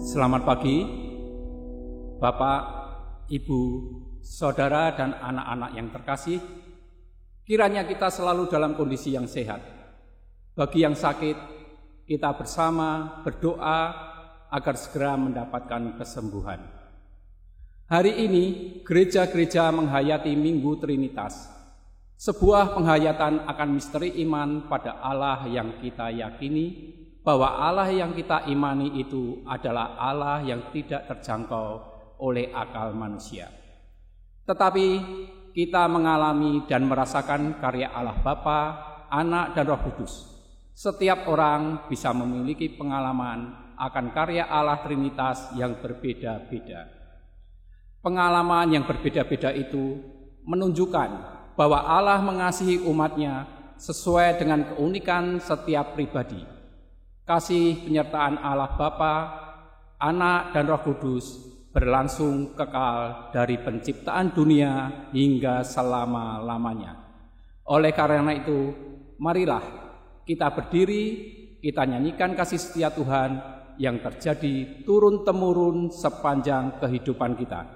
Selamat pagi, Bapak, Ibu, Saudara, dan anak-anak yang terkasih. Kiranya kita selalu dalam kondisi yang sehat. Bagi yang sakit, kita bersama berdoa agar segera mendapatkan kesembuhan. Hari ini, gereja-gereja menghayati Minggu Trinitas, sebuah penghayatan akan misteri iman pada Allah yang kita yakini, bahwa Allah yang kita imani itu adalah Allah yang tidak terjangkau oleh akal manusia. Tetapi kita mengalami dan merasakan karya Allah Bapa, Anak, dan Roh Kudus. Setiap orang bisa memiliki pengalaman akan karya Allah Trinitas yang berbeda-beda. Pengalaman yang berbeda-beda itu menunjukkan bahwa Allah mengasihi umat-Nya sesuai dengan keunikan setiap pribadi. Kasih penyertaan Allah Bapa, Anak, dan Roh Kudus berlangsung kekal dari penciptaan dunia hingga selama-lamanya. Oleh karena itu, marilah kita berdiri, kita nyanyikan kasih setia Tuhan yang terjadi turun-temurun sepanjang kehidupan kita.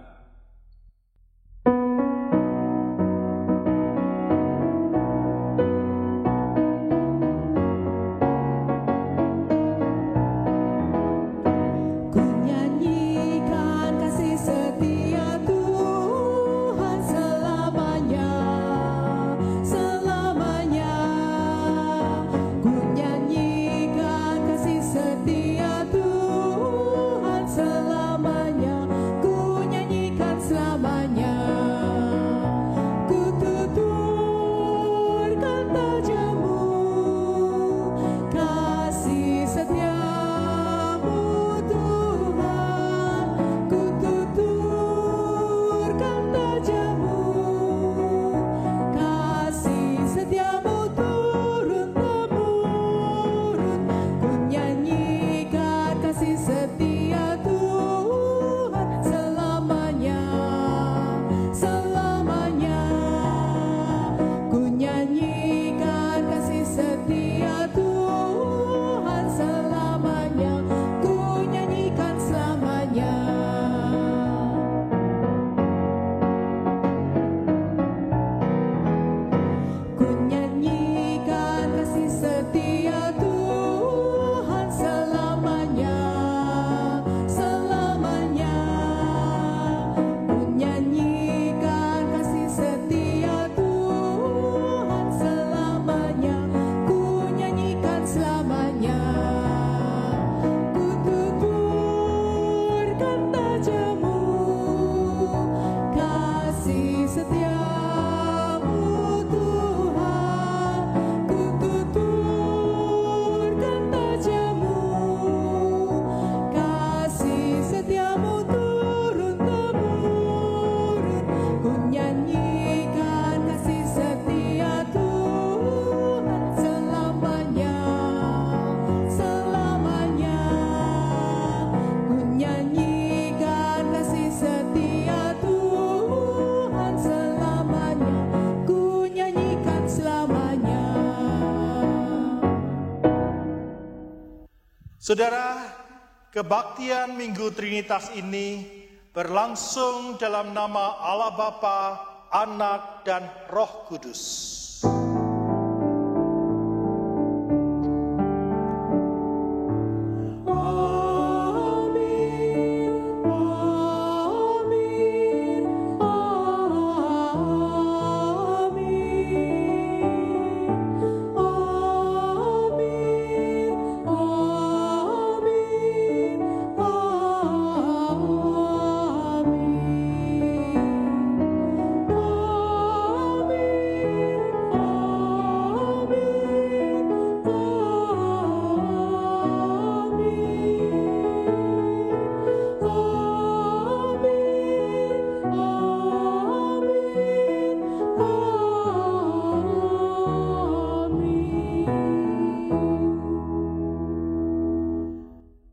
Saudara, kebaktian Minggu Trinitas ini berlangsung dalam nama Allah Bapa, Anak, dan Roh Kudus.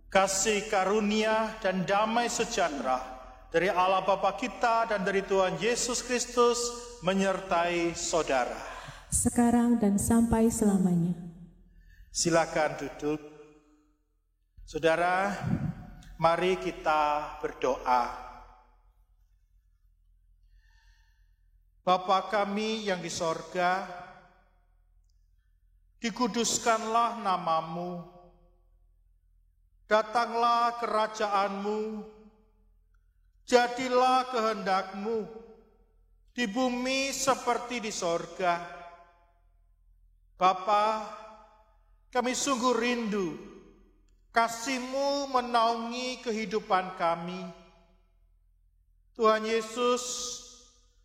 Kasih karunia dan damai sejahtera dari Allah Bapa kita dan dari Tuhan Yesus Kristus menyertai saudara. Sekarang dan sampai selamanya. Silakan duduk. Saudara, Mari kita berdoa. Bapa kami yang di sorga, dikuduskanlah namamu, datanglah kerajaanmu, jadilah kehendakmu, di bumi seperti di sorga. Bapa, kami sungguh rindu kasih-Mu menaungi kehidupan kami. Tuhan Yesus,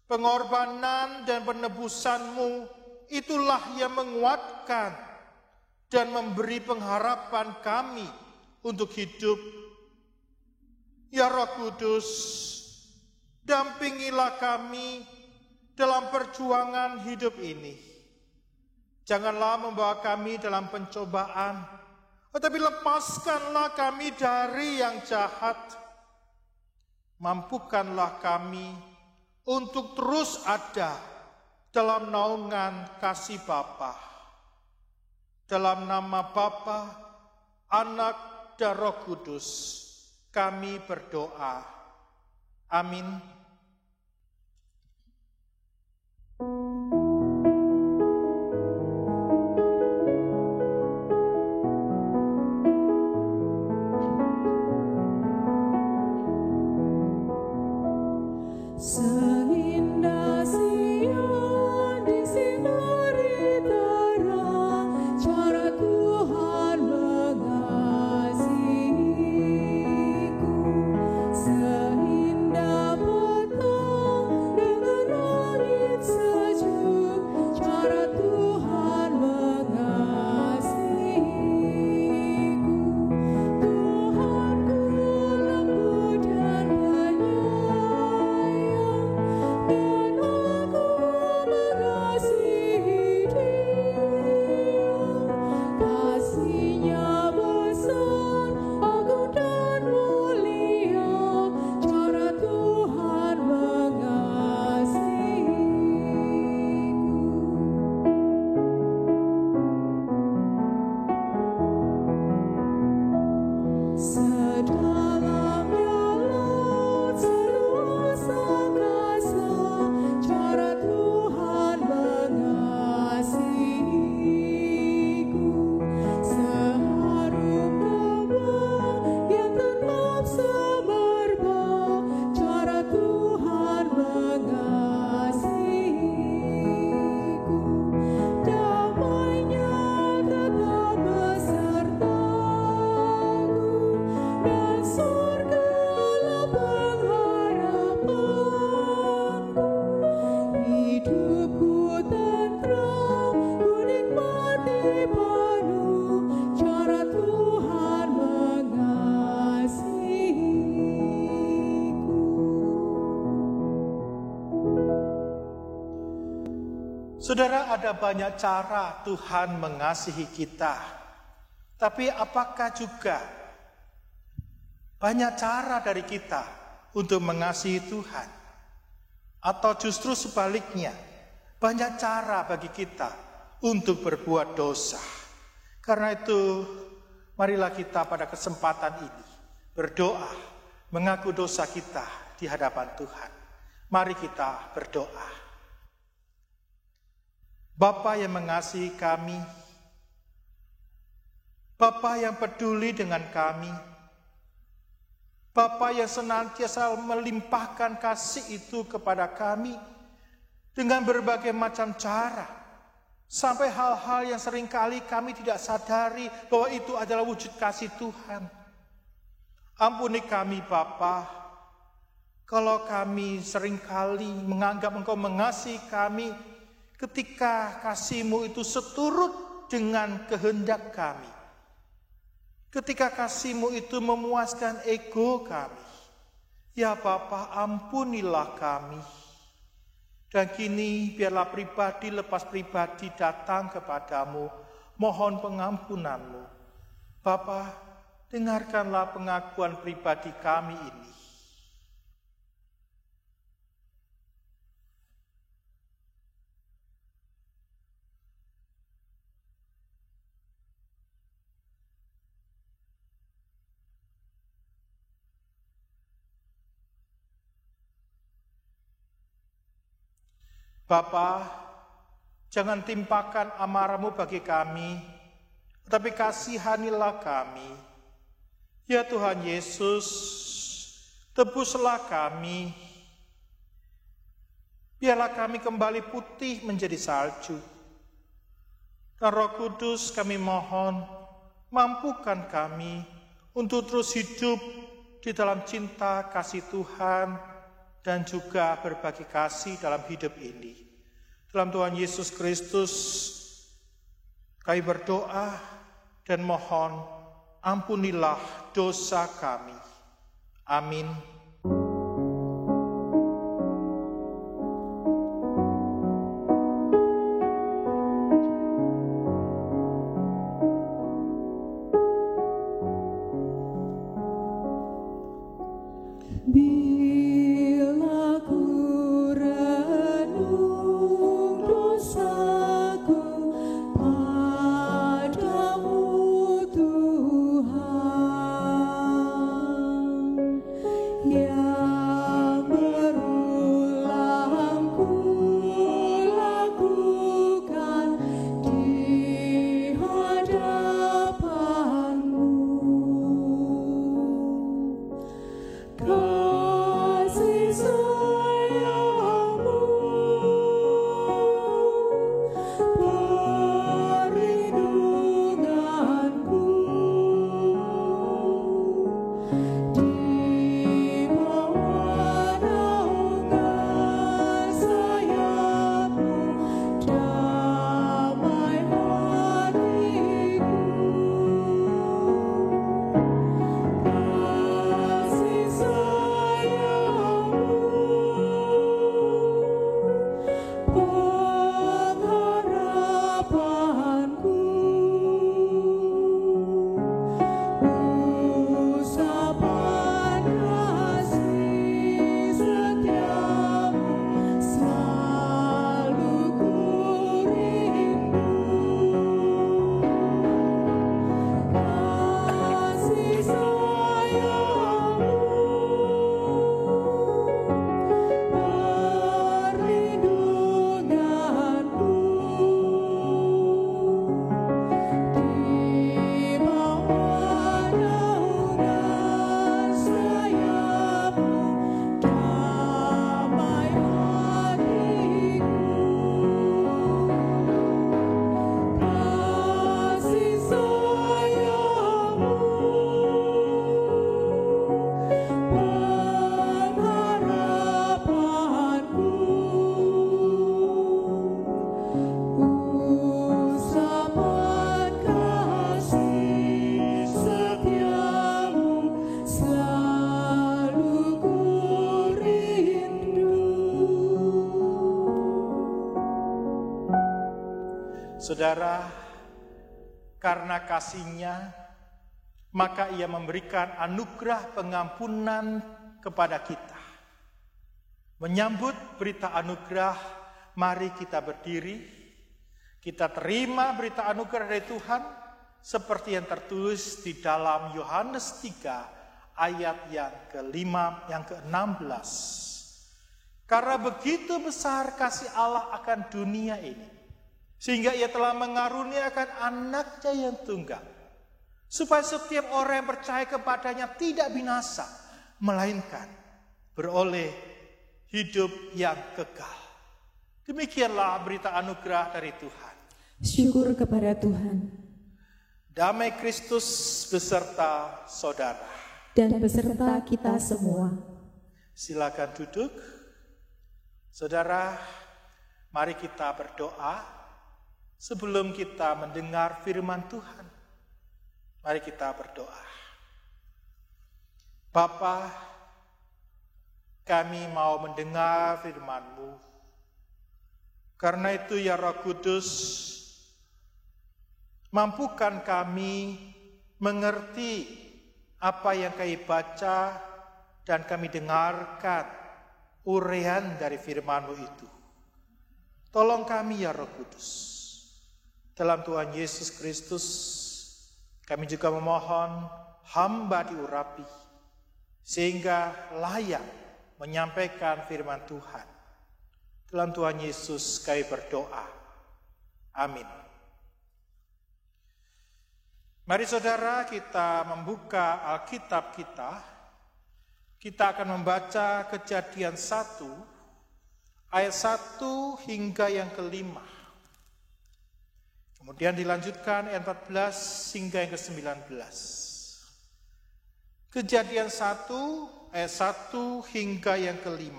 pengorbanan dan penebusan-Mu itulah yang menguatkan dan memberi pengharapan kami untuk hidup. Ya Roh Kudus, dampingilah kami dalam perjuangan hidup ini. Janganlah membawa kami dalam pencobaan, tetapi lepaskanlah kami dari yang jahat. Mampukanlah kami untuk terus ada dalam naungan kasih Bapa. Dalam nama Bapa, Anak, dan Roh Kudus, kami berdoa. Amin. Seindah siang disinari terang, cara Tuhan mengasihiku. Seindah petang dengan langit sejuk, cara Tuhan mengasihiku. Tuhanku lembut dan penyayang, dan aku mengasihi Dia. Kasih-Nya besar, agung dan mulia, cara Tuhan mengasihiku. Sedalamnya laut, seluas angkasa, cara Tuhan mengasihiku. Seharum terbang yang tetap semerbak, cara Tuhan mengasihiku. Damai-Nya tetap besertaku, dan surgalah pengharapanku. Hidupku tentram, ku nikmati penuh, cara Tuhan mengasihiku. Saudara, ada banyak cara Tuhan mengasihi kita. Tapi apakah juga banyak cara dari kita untuk mengasihi Tuhan? Atau justru sebaliknya, banyak cara bagi kita untuk berbuat dosa. Karena itu, marilah kita pada kesempatan ini berdoa, mengaku dosa kita di hadapan Tuhan. Mari kita berdoa. Bapa yang mengasihi kami, Bapa yang peduli dengan kami, Bapa yang senantiasa melimpahkan kasih itu kepada kami dengan berbagai macam cara, sampai hal-hal yang seringkali kami tidak sadari bahwa itu adalah wujud kasih Tuhan. Ampuni kami Bapa, kalau kami seringkali menganggap Engkau mengasihi kami ketika kasih-Mu itu seturut dengan kehendak kami. Ketika kasih-Mu itu memuaskan ego kami. Ya Bapa, ampunilah kami. Dan kini biarlah pribadi lepas pribadi datang kepadamu, mohon pengampunan-Mu. Bapa, dengarkanlah pengakuan pribadi kami ini. Bapa, jangan timpakan amarah-Mu bagi kami, tetapi kasihanilah kami. Ya Tuhan Yesus, tebuslah kami. Biarlah kami kembali putih menjadi salju. Dan Roh Kudus kami mohon, mampukan kami untuk terus hidup di dalam cinta kasih Tuhan dan juga berbagi kasih dalam hidup ini. Dalam Tuhan Yesus Kristus, kami berdoa dan mohon, ampunilah dosa kami. Amin. Bila ku renung dosaku padamu Tuhan, yang berulang ku lakukan di hadapan-Mu. Kasih sayang-Mu, perlindungan-Ku, di bawah naungan sayap-Mu, damai hatiku. Kasih sayang-Mu, pengharapan-Ku, usapan kasih setia-Mu, selalu ku rindu. Kasih sayang-Mu, perlindungan-Ku, di bawah naungan sayap-Mu, damai hatiku. Kasih sayang-Mu, pengharapan-Ku, usapan kasih setia-Mu, selalu ku rindu. Saudara, karena kasih-Nya, maka Ia memberikan anugerah pengampunan kepada kita. Menyambut berita anugerah, mari kita berdiri. Kita terima berita anugerah dari Tuhan, seperti yang tertulis di dalam Yohanes 3, ayat yang ke-16. Karena begitu besar kasih Allah akan dunia ini, sehingga Ia telah mengaruniakan Anak-Nya yang tunggal, supaya setiap orang yang percaya kepadanya tidak binasa, melainkan beroleh hidup yang kekal. Demikianlah berita anugerah dari Tuhan. Syukur kepada Tuhan Damai Kristus beserta saudara. dan beserta kita semua. Silakan duduk. Saudara, mari kita berdoa sebelum kita mendengar firman Tuhan. Mari kita berdoa. Bapa, kami mau mendengar firman-Mu. Karena itu ya Roh Kudus, mampukan kami mengerti apa yang kami baca dan kami dengarkan uraian dari firman-Mu itu. Tolong kami ya Roh Kudus. Dalam Tuhan Yesus Kristus, kami juga memohon hamba diurapi, sehingga layak menyampaikan firman Tuhan. Dalam Tuhan Yesus kami berdoa. Amin. Mari saudara kita membuka Alkitab kita. Kita akan membaca Kejadian 1 ayat 1 hingga yang ke-5. Kemudian dilanjutkan ayat 14 hingga yang ke-19. Kejadian 1 ayat 1 hingga yang ke-5.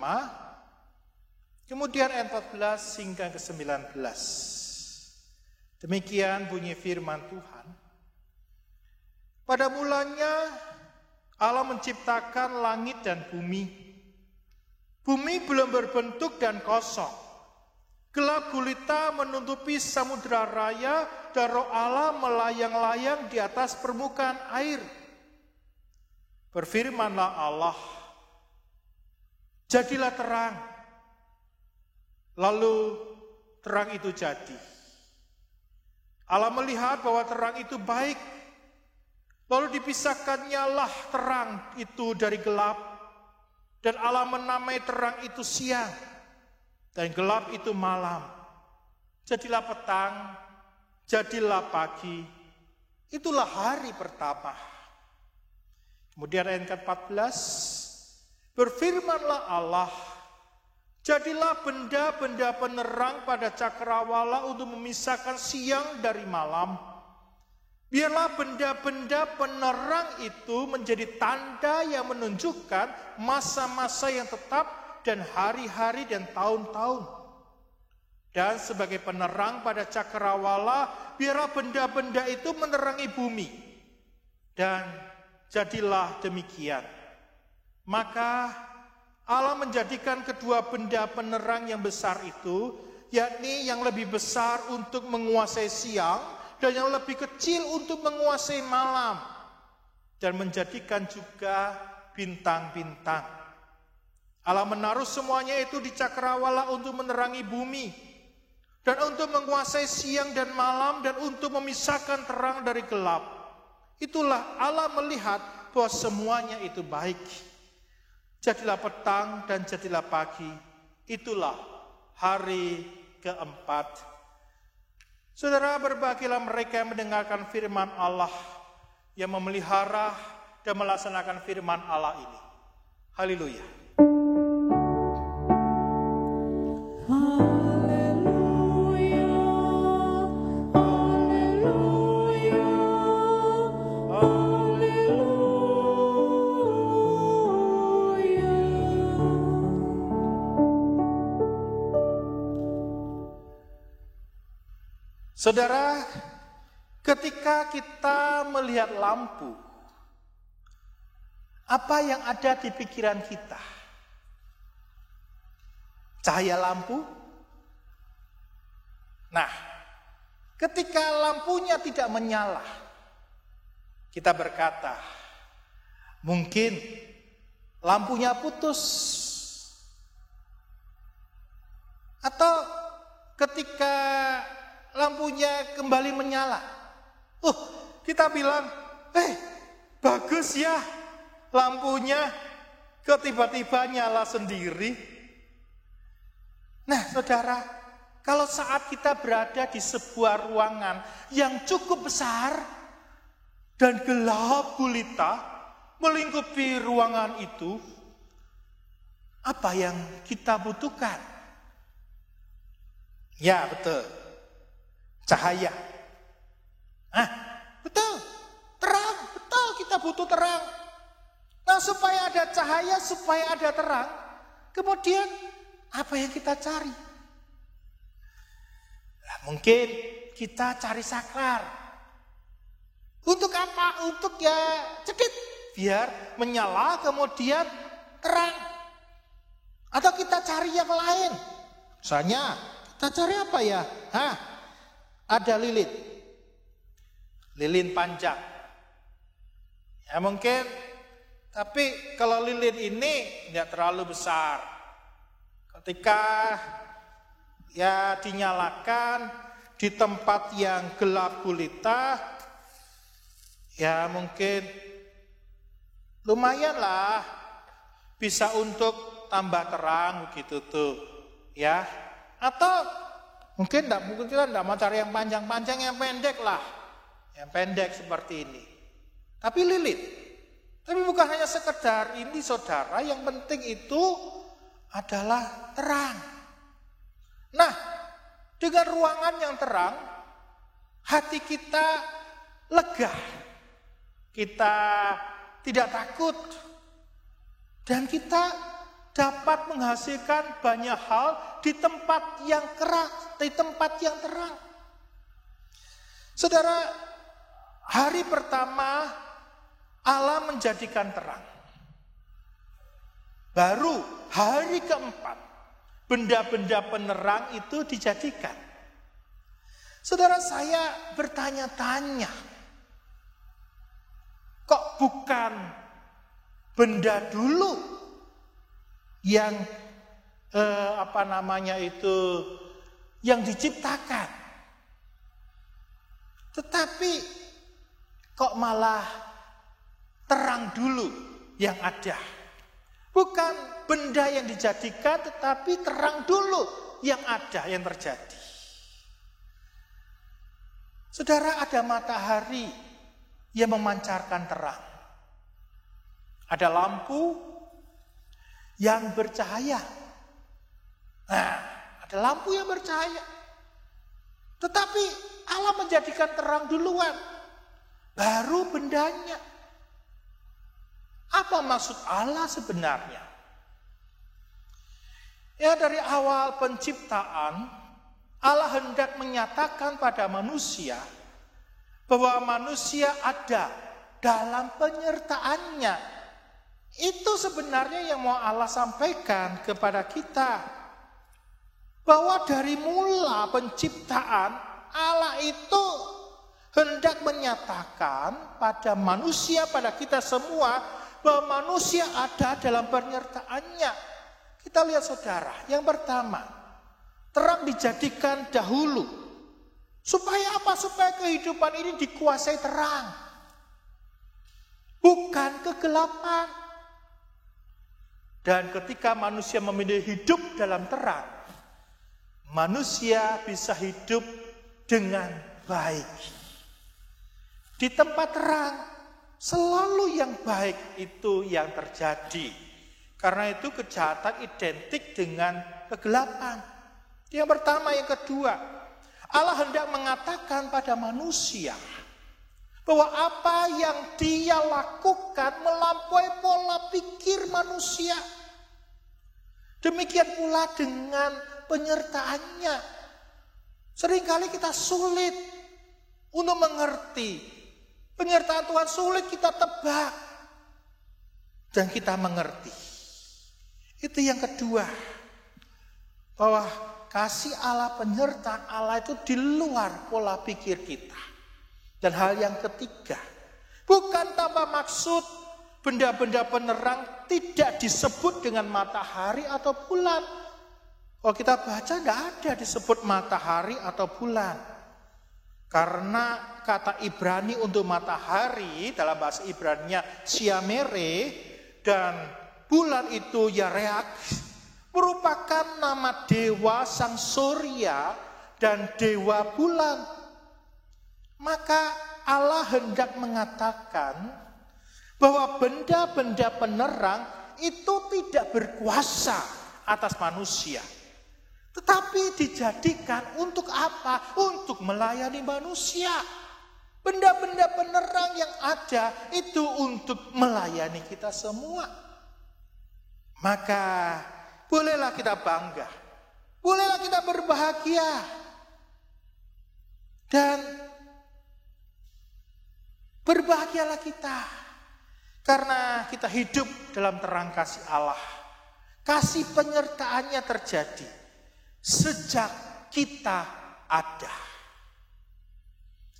Kemudian ayat 14 hingga yang ke-19. Demikian bunyi firman Tuhan. Pada mulanya Allah menciptakan langit dan bumi. Bumi belum berbentuk dan kosong. Gelap gulita menutupi samudera raya dan Roh Allah melayang-layang di atas permukaan air. Berfirmanlah Allah, jadilah terang. Lalu terang itu jadi. Allah melihat bahwa terang itu baik. Lalu dipisahkannya lah terang itu dari gelap. Dan Allah menamai terang itu siang. Dan gelap itu malam. Jadilah petang, jadilah pagi. Itulah hari pertama. Kemudian ayat ke-14. Berfirmanlah Allah, jadilah benda-benda penerang pada cakrawala untuk memisahkan siang dari malam. Biarlah benda-benda penerang itu menjadi tanda yang menunjukkan masa-masa yang tetap dan hari-hari dan tahun-tahun. Dan sebagai penerang pada cakrawala, biarlah benda-benda itu menerangi bumi. Dan jadilah demikian. Maka Allah menjadikan kedua benda penerang yang besar itu, yakni yang lebih besar untuk menguasai siang, dan yang lebih kecil untuk menguasai malam. Dan menjadikan juga bintang-bintang. Allah menaruh semuanya itu di cakrawala untuk menerangi bumi. Dan untuk menguasai siang dan malam, dan untuk memisahkan terang dari gelap. Itulah Allah melihat bahwa semuanya itu baik. Jadilah petang dan jadilah pagi. Itulah hari keempat. Saudara, berbahagialah mereka yang mendengarkan firman Allah, yang memelihara dan melaksanakan firman Allah ini. Haleluya. Saudara, ketika kita melihat lampu, apa yang ada di pikiran kita? Cahaya lampu? Nah, ketika lampunya tidak menyala, kita berkata, mungkin lampunya putus. Atau ketika lampunya kembali menyala, kita bilang, bagus ya lampunya, kok tiba-tiba nyala sendiri. Nah saudara, kalau saat kita berada di sebuah ruangan yang cukup besar dan gelap gulita melingkupi ruangan itu, apa yang kita butuhkan? Ya betul, cahaya. Betul, terang, betul kita butuh terang. Nah supaya ada cahaya, supaya ada terang, kemudian apa yang kita cari? Nah, mungkin kita cari saklar. Untuk apa? Untuk ya cedit, biar menyala kemudian terang. Atau kita cari yang lain. Misalnya kita cari apa ya? Ada lilin panjang. Ya mungkin, tapi kalau lilin ini tidak terlalu besar. Ketika ya dinyalakan di tempat yang gelap gulita, ya mungkin lumayan lah bisa untuk tambah terang begitu tuh, ya. Atau mungkin tidak mau cari yang panjang-panjang, yang pendek lah. Yang pendek seperti ini. Tapi lilit. Tapi bukan hanya sekedar ini saudara, yang penting itu adalah terang. Nah, dengan ruangan yang terang, hati kita lega. Kita tidak takut. Dan kita dapat menghasilkan banyak hal di tempat yang keras, di tempat yang terang. Saudara, hari pertama Allah menjadikan terang. Baru hari keempat, benda-benda penerang itu dijadikan. Saudara, saya bertanya-tanya, kok bukan benda dulu yang yang diciptakan, tetapi kok malah terang dulu yang ada. Bukan benda yang dijadikan, tetapi terang dulu yang ada, yang terjadi. Saudara, ada matahari yang memancarkan terang. Ada lampu yang bercahaya. Nah, ada lampu yang bercahaya. Tetapi Allah menjadikan terang duluan, baru bendanya. Apa maksud Allah sebenarnya? Ya, dari awal penciptaan, Allah hendak menyatakan pada manusia bahwa manusia ada dalam penyertaannya. Itu sebenarnya yang mau Allah sampaikan kepada kita. Bahwa dari mula penciptaan, Allah itu hendak menyatakan pada manusia, pada kita semua, bahwa manusia ada dalam penyertaannya. Kita lihat saudara, yang pertama, terang dijadikan dahulu. Supaya apa? Supaya kehidupan ini dikuasai terang. Bukan kegelapan. Dan ketika manusia memilih hidup dalam terang, manusia bisa hidup dengan baik. Di tempat terang, selalu yang baik itu yang terjadi. Karena itu kejahatan identik dengan kegelapan. Yang pertama, yang kedua, Allah hendak mengatakan pada manusia bahwa apa yang dia lakukan melampaui pola pikir manusia. Demikian pula dengan penyertaannya. Seringkali kita sulit untuk mengerti. Penyertaan Tuhan sulit kita tebak. Dan kita mengerti. Itu yang kedua. Bahwa kasih Allah, penyertaan Allah itu di luar pola pikir kita. Dan hal yang ketiga, bukan tanpa maksud benda-benda penerang tidak disebut dengan matahari atau bulan. Kalau kita baca tidak ada disebut matahari atau bulan. Karena kata Ibrani untuk matahari dalam bahasa Ibraninya Siamere dan bulan itu Yareak merupakan nama dewa sang surya dan dewa bulan. Maka Allah hendak mengatakan bahwa benda-benda penerang itu tidak berkuasa atas manusia. Tetapi dijadikan untuk apa? Untuk melayani manusia. Benda-benda penerang yang ada itu untuk melayani kita semua. Maka bolehlah kita bangga. Bolehlah kita berbahagia. Dan berbahagialah kita. Karena kita hidup dalam terang kasih Allah. Kasih penyertaannya terjadi sejak kita ada.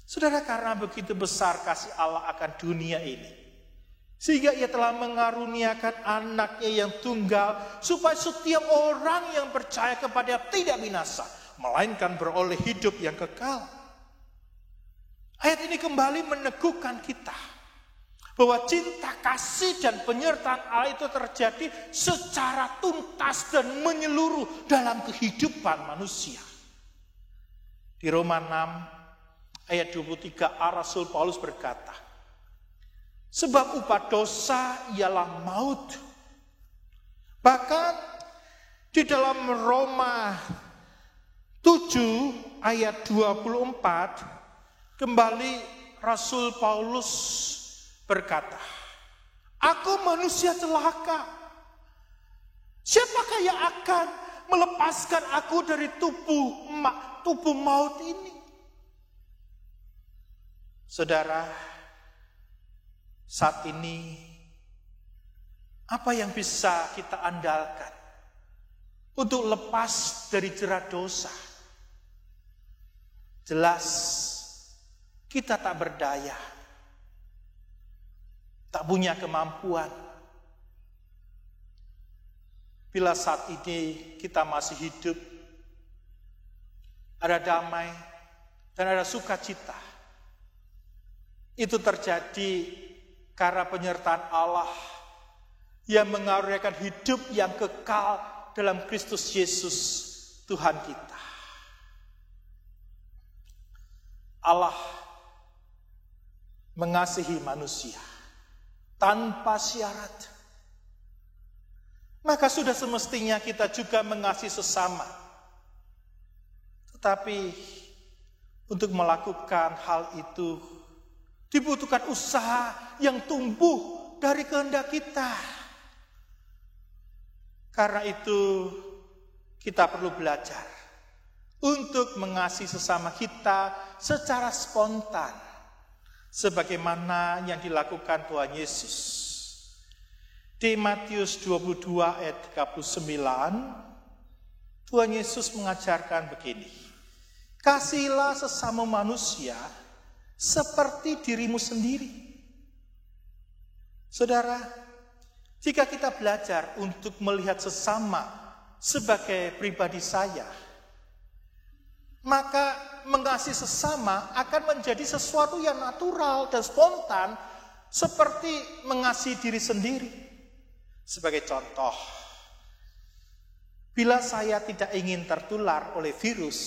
Saudara, karena begitu besar kasih Allah akan dunia ini, sehingga ia telah mengaruniakan anaknya yang tunggal, supaya setiap orang yang percaya kepada dia tidak binasa, melainkan beroleh hidup yang kekal. Ayat ini kembali meneguhkan kita Bahwa cinta, kasih, dan penyertaan Allah itu terjadi secara tuntas dan menyeluruh dalam kehidupan manusia. Di Roma 6 ayat 23a Rasul Paulus berkata, sebab upah dosa ialah maut. Bahkan di dalam Roma 7 ayat 24 kembali Rasul Paulus berkata, aku manusia celaka. Siapakah yang akan melepaskan aku dari tubuh maut ini? Saudara, saat ini apa yang bisa kita andalkan untuk lepas dari jerat dosa? Jelas kita tak berdaya, tak punya kemampuan. Bila saat ini kita masih hidup, ada damai dan ada sukacita, itu terjadi karena penyertaan Allah yang mengaruniakan hidup yang kekal dalam Kristus Yesus Tuhan kita. Allah mengasihi manusia tanpa syarat. Maka sudah semestinya kita juga mengasihi sesama. Tetapi untuk melakukan hal itu dibutuhkan usaha yang tumbuh dari kehendak kita. Karena itu kita perlu belajar untuk mengasihi sesama kita secara spontan, sebagaimana yang dilakukan Tuhan Yesus. Di Matius 22 ayat 39, Tuhan Yesus mengajarkan begini, kasihilah sesama manusia seperti dirimu sendiri. Saudara, jika kita belajar untuk melihat sesama sebagai pribadi saya, maka mengasihi sesama akan menjadi sesuatu yang natural dan spontan seperti mengasihi diri sendiri. Sebagai contoh, bila saya tidak ingin tertular oleh virus,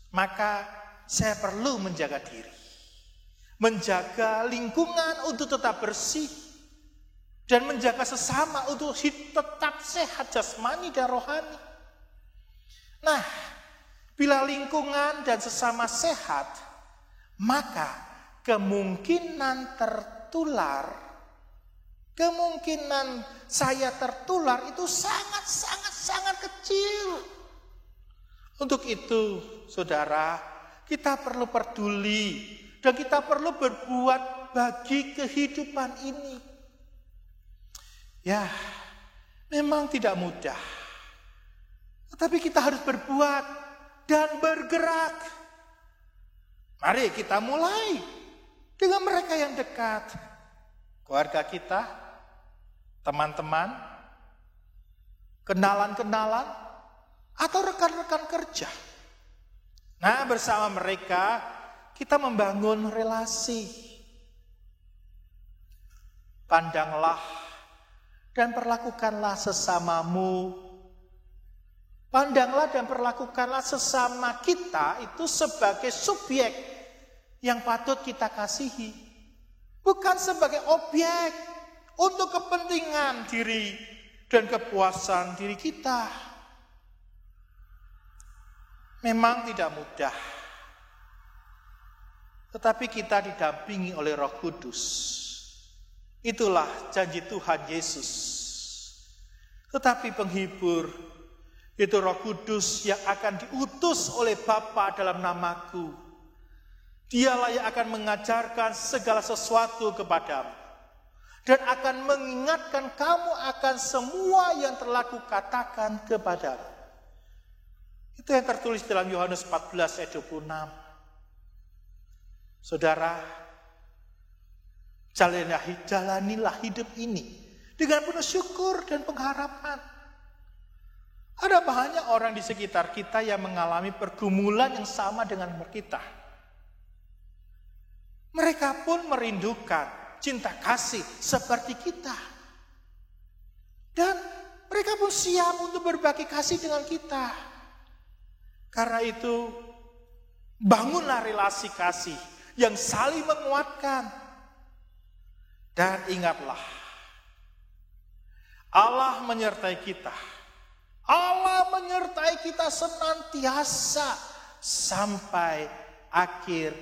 maka saya perlu menjaga diri, menjaga lingkungan untuk tetap bersih, dan menjaga sesama untuk tetap sehat jasmani dan rohani. Nah, bila lingkungan dan sesama sehat, maka kemungkinan saya tertular itu sangat kecil. Untuk itu, saudara, kita perlu peduli dan kita perlu berbuat bagi kehidupan ini. Ya, memang tidak mudah. Tetapi kita harus berbuat dan bergerak. Mari kita mulai dengan mereka yang dekat. Keluarga kita, teman-teman, kenalan-kenalan, atau rekan-rekan kerja. Nah, bersama mereka kita membangun relasi. Pandanglah dan perlakukanlah sesamamu. Pandanglah dan perlakukanlah sesama kita itu sebagai subjek yang patut kita kasihi. Bukan sebagai objek untuk kepentingan diri dan kepuasan diri kita. Memang tidak mudah. Tetapi kita didampingi oleh Roh Kudus. Itulah janji Tuhan Yesus. Tetapi penghibur itu Roh Kudus yang akan diutus oleh Bapa dalam namaku. Dialah yang akan mengajarkan segala sesuatu kepadamu dan akan mengingatkan kamu akan semua yang telah kukatakan kepadamu. Itu yang tertulis dalam Yohanes 14 ayat 26. Saudara, jalanilah hidup ini dengan penuh syukur dan pengharapan. Ada banyak orang di sekitar kita yang mengalami pergumulan yang sama dengan kita. Mereka pun merindukan cinta kasih seperti kita. Dan mereka pun siap untuk berbagi kasih dengan kita. Karena itu, bangunlah relasi kasih yang saling menguatkan. Dan ingatlah, Allah menyertai kita. Allah menyertai kita senantiasa sampai akhir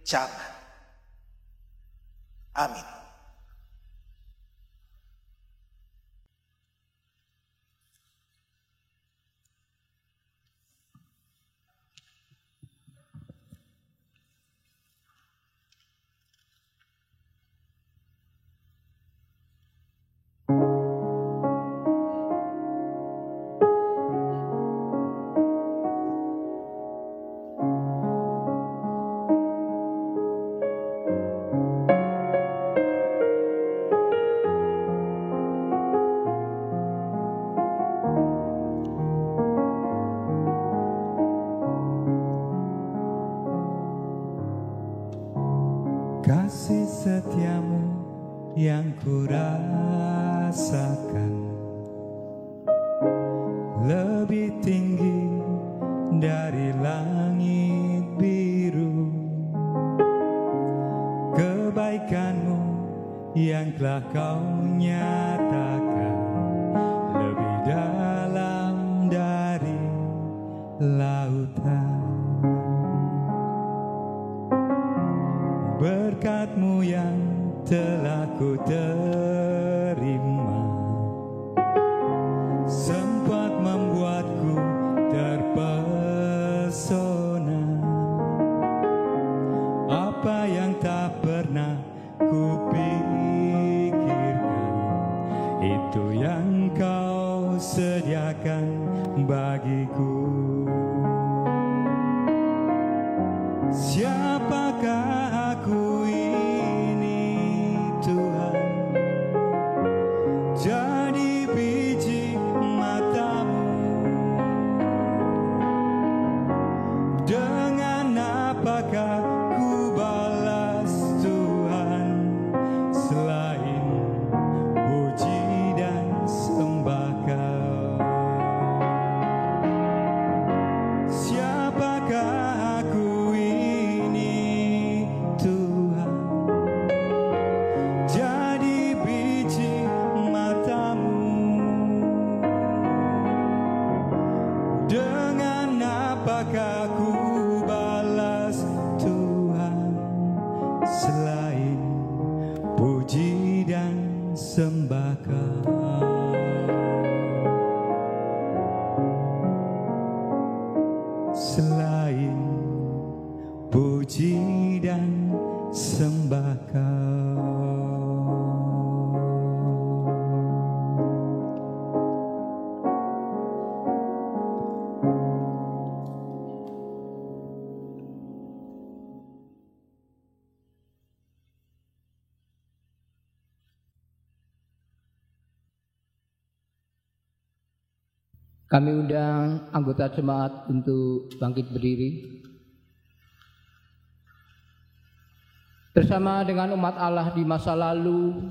zaman. Amin. Kasih setiamu yang kurasakan lebih tinggi dari langit biru. Kebaikanmu yang telah kau nyatakan lebih dalam dari lautan. Berkat-Mu yang telah ku terima sempat membuatku terpesona. Apa yang tak pernah ku pikirkan, itu yang Kau sediakan bagiku. Siapakah aku ini, Tuhan? Jadi biji mata-Mu. Dengan apakah ku balas, Tuhan, selain puji dan sembah Kau? Siapakah aku ini, Tuhan? Jadi biji mata-Mu. Dengan apakah ku balas, Tuhan, selain puji dan sembah Kau? Selain puji dan sembah Kau. Kami undang anggota jemaat untuk bangkit berdiri. Bersama dengan umat Allah di masa lalu,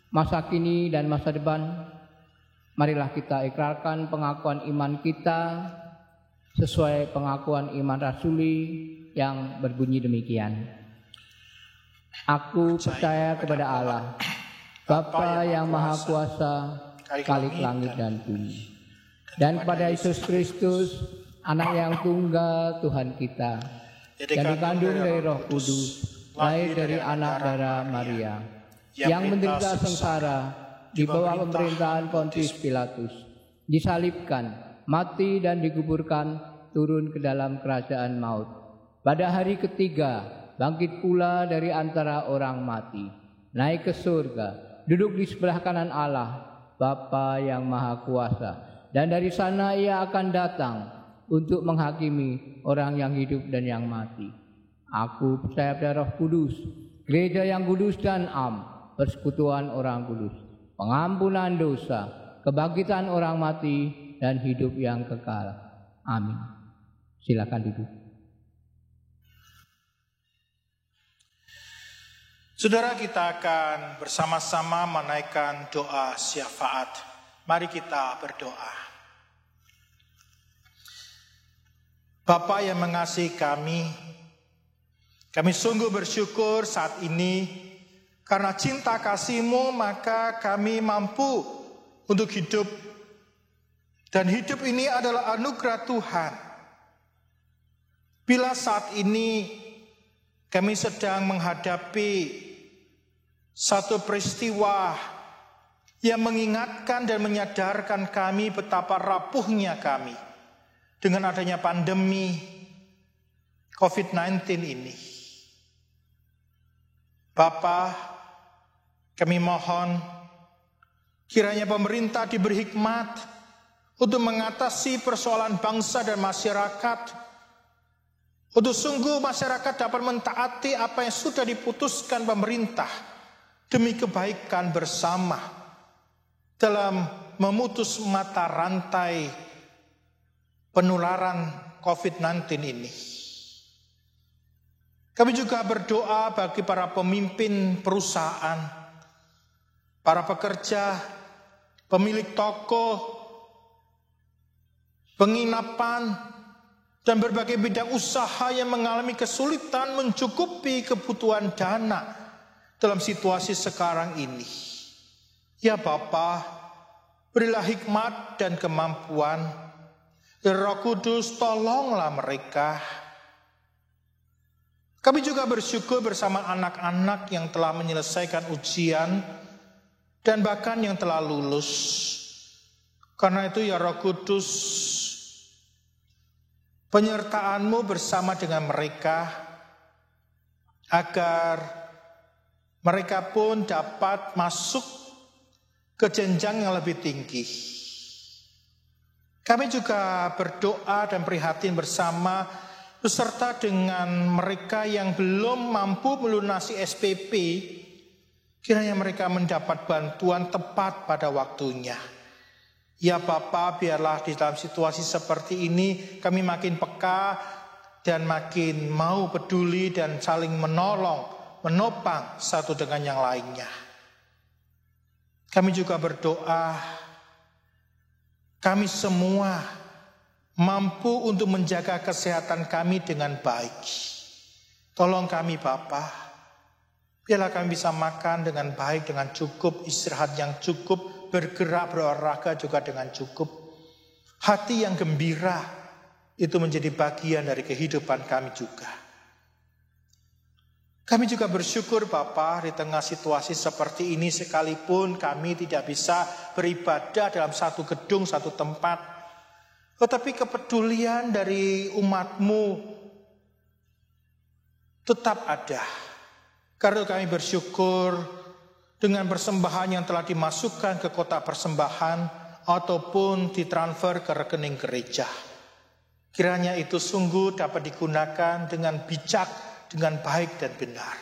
masa kini, dan masa depan, marilah kita ikrarkan pengakuan iman kita sesuai pengakuan iman rasuli yang berbunyi demikian. Aku percaya kepada Allah, Bapa yang Maha Kuasa, Khalik langit dan bumi, dan kepada Yesus Kristus, Anak yang tunggal Tuhan kita, yang dikandung dari Roh Kudus, lahir dari anak darah Maria, yang menderita sengsara di bawah pemerintahan Pontius Pilatus, disalibkan, mati dan dikuburkan, turun ke dalam kerajaan maut. Pada hari ketiga, bangkit pula dari antara orang mati, naik ke surga, duduk di sebelah kanan Allah, Bapa yang Maha Kuasa. Dan dari sana Ia akan datang untuk menghakimi orang yang hidup dan yang mati. Aku percaya pada Roh Kudus, gereja yang kudus dan am, persekutuan orang kudus, pengampunan dosa, kebangkitan orang mati, dan hidup yang kekal. Amin. Silakan duduk. Saudara, kita akan bersama-sama menaikkan doa syafaat. Mari kita berdoa. Bapa yang mengasihi kami sungguh bersyukur saat ini karena cinta kasih-Mu maka kami mampu untuk hidup. Dan hidup ini adalah anugerah Tuhan. Bila saat ini kami sedang menghadapi satu peristiwa yang mengingatkan dan menyadarkan kami betapa rapuhnya kami dengan adanya pandemi COVID-19 ini. Bapa, kami mohon kiranya pemerintah diberi hikmat untuk mengatasi persoalan bangsa dan masyarakat. Untuk sungguh masyarakat dapat mentaati apa yang sudah diputuskan pemerintah demi kebaikan bersama dalam memutus mata rantai penularan COVID-19 ini. Kami juga berdoa bagi para pemimpin perusahaan, para pekerja, pemilik toko, penginapan, dan berbagai bidang usaha yang mengalami kesulitan mencukupi kebutuhan dana dalam situasi sekarang ini. Ya Bapa, berilah hikmat dan kemampuan. Roh Kudus, tolonglah mereka. Kami juga bersyukur bersama anak-anak yang telah menyelesaikan ujian dan bahkan yang telah lulus. Karena itu ya Roh Kudus, penyertaan-Mu bersama dengan mereka agar mereka pun dapat masuk ke jenjang yang lebih tinggi. Kami juga berdoa dan prihatin bersama beserta dengan mereka yang belum mampu melunasi SPP, kiranya mereka mendapat bantuan tepat pada waktunya. Ya Bapa, biarlah di dalam situasi seperti ini kami makin peka dan makin mau peduli dan saling menolong, menopang satu dengan yang lainnya. Kami juga berdoa, kami semua mampu untuk menjaga kesehatan kami dengan baik. Tolong kami Bapa, biarlah kami bisa makan dengan baik, dengan cukup, istirahat yang cukup, bergerak, berolahraga juga dengan cukup. Hati yang gembira itu menjadi bagian dari kehidupan kami juga. Kami juga bersyukur Bapa, di tengah situasi seperti ini sekalipun kami tidak bisa beribadah dalam satu gedung, satu tempat, tetapi kepedulian dari umat-Mu tetap ada. Karena kami bersyukur dengan persembahan yang telah dimasukkan ke kotak persembahan ataupun ditransfer ke rekening gereja. Kiranya itu sungguh dapat digunakan dengan bijak, dengan baik dan benar.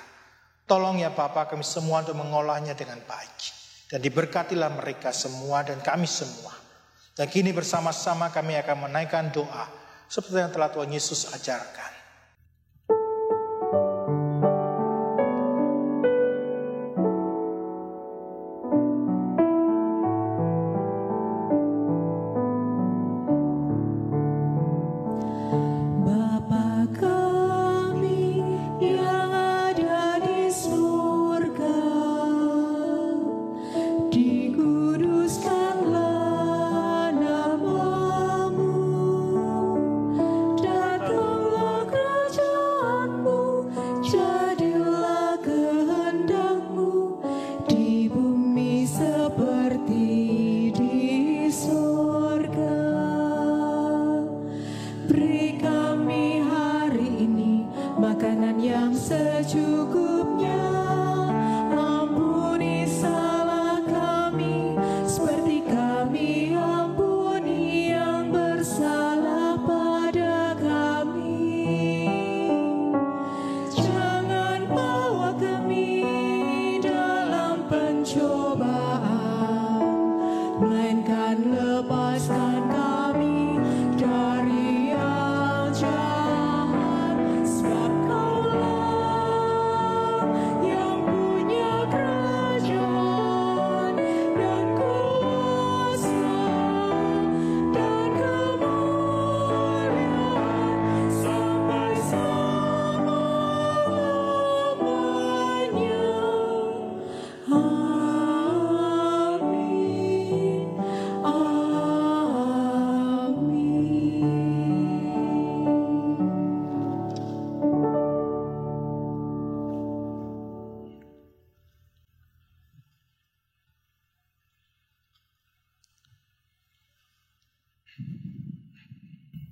Tolong ya Bapa kami semua untuk mengolahnya dengan baik. Dan diberkatilah mereka semua dan kami semua. Dan kini bersama-sama kami akan menaikkan doa seperti yang telah Tuhan Yesus ajarkan.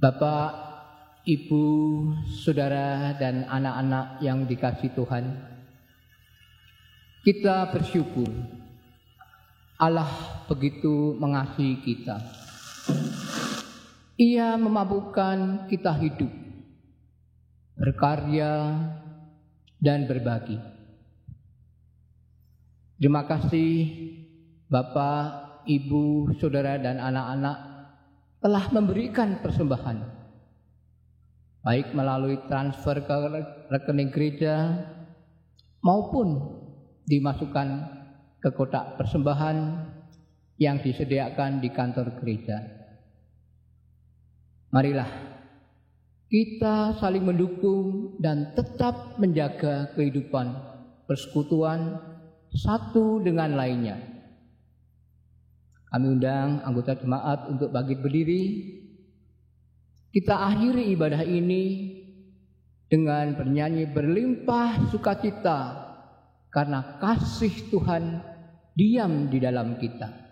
Bapak, Ibu, Saudara, dan anak-anak yang dikasihi Tuhan, kita bersyukur Allah begitu mengasihi kita. Ia memampukan kita hidup, berkarya, dan berbagi. Terima kasih Bapak, Ibu, Saudara, dan anak-anak telah memberikan persembahan, baik melalui transfer ke rekening gereja maupun dimasukkan ke kotak persembahan yang disediakan di kantor gereja. Marilah kita saling mendukung dan tetap menjaga kehidupan persekutuan satu dengan lainnya. Kami undang anggota jemaat untuk bangkit berdiri. Kita akhiri ibadah ini dengan bernyanyi berlimpah sukacita karena kasih Tuhan diam di dalam kita.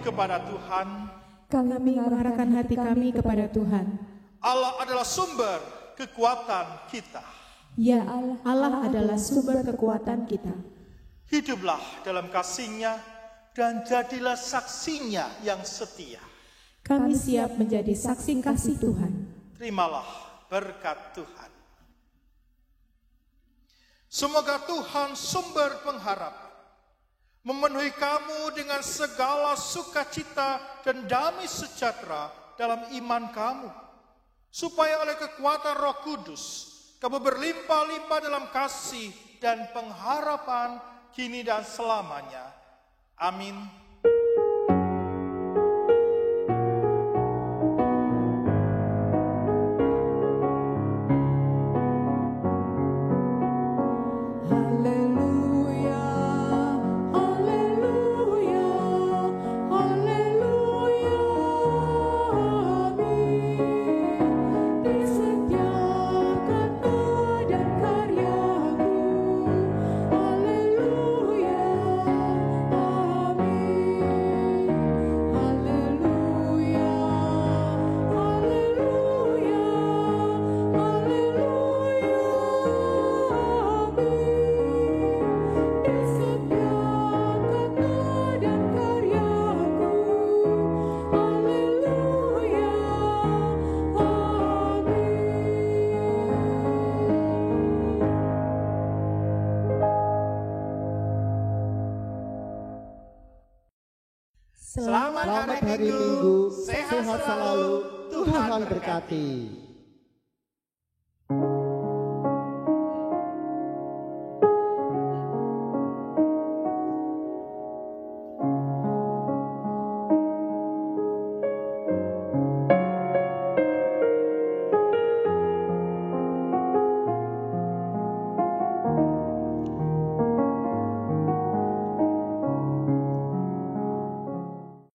Kepada Tuhan, kami mengarahkan hati kami kepada Tuhan. Allah adalah sumber kekuatan kita. Ya Allah, Allah adalah sumber kekuatan kita. Hiduplah dalam kasih-Nya dan jadilah saksinya yang setia. Kami siap menjadi saksi kasih Tuhan. Terimalah berkat Tuhan. Semoga Tuhan sumber pengharapan memenuhi kamu dengan segala sukacita dan damai sejahtera dalam iman kamu, supaya oleh kekuatan Roh Kudus kamu berlimpah-limpah dalam kasih dan pengharapan kini dan selamanya. Amin. Selamat hari Minggu, sehat selalu, Tuhan berkati.